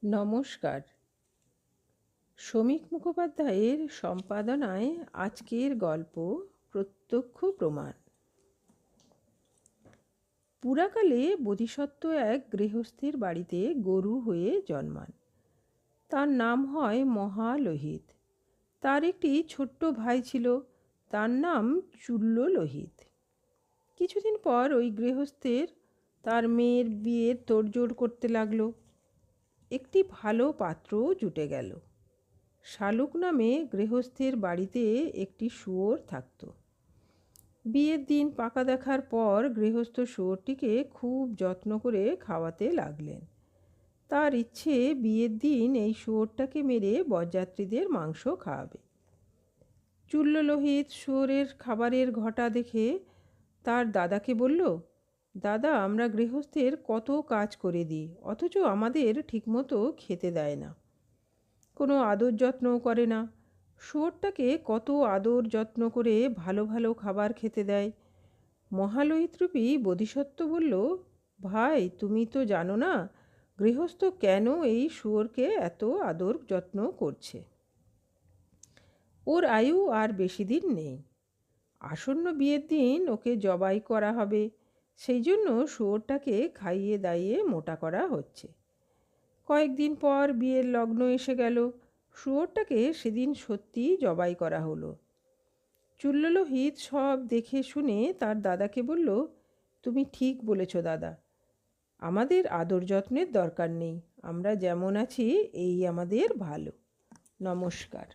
নমস্কার। শ্রমিক মুখোপাধ্যায়ের সম্পাদনায় আজকের গল্প প্রত্যক্ষ প্রমাণ। পুরাকালে বোধিসত্ত্ব এক গৃহস্থের বাড়িতে গরু হয়ে জন্মান। তার নাম হয় মহালোহিত। তার একটি ছোট্ট ভাই ছিল, তার নাম চূল্যলোহিত। কিছুদিন পর ওই গৃহস্থের তার মেয়ের বিয়ের তোড়জোড় করতে লাগলো। একটি ভালো পাত্রও জুটে গেল। শালুক নামে গৃহস্থের বাড়িতে একটি শুয়োর থাকত। বিয়ের দিন পাকা দেখার পর গৃহস্থ শুয়োরটিকে খুব যত্ন করে খাওয়াতে লাগলেন। তার ইচ্ছে বিয়ের দিন এই শুয়োরটাকে মেরে বরযাত্রীদের মাংস খাওয়াবে। চূল্যলোহিত শুয়োরের খাবারের ঘটা দেখে তার দাদাকে বলল, দাদা, আমরা গৃহস্থের কত কাজ করে দিই, অথচ আমাদের ঠিকমতো খেতে দেয় না, কোনো আদর যত্নও করে না। শুয়োরটাকে কত আদর যত্ন করে ভালো ভালো খাবার খেতে দেয়। মহালোহিতরূপী বোধিসত্ত্ব বলল, ভাই, তুমি তো জানো না গৃহস্থ কেন এই শুয়োরকে এত আদর যত্ন করছে। ওর আয়ু আর বেশি দিন নেই। আসন্ন বিয়ের দিন ওকে জবাই করা হবে, সেই জন্য শুয়োরটাকে খাইয়ে দাইয়ে মোটা করা হচ্ছে। কয়েকদিন পর বিয়ের লগ্ন এসে গেল। শুয়োরটাকে সেদিন সত্যিই জবাই করা হলো। চূল্যলোহিত সব দেখে শুনে তার দাদাকে বলল, তুমি ঠিক বলেছ দাদা, আমাদের আদর যত্নের দরকার নেই, আমরা যেমন আছি এই আমাদের ভালো। নমস্কার।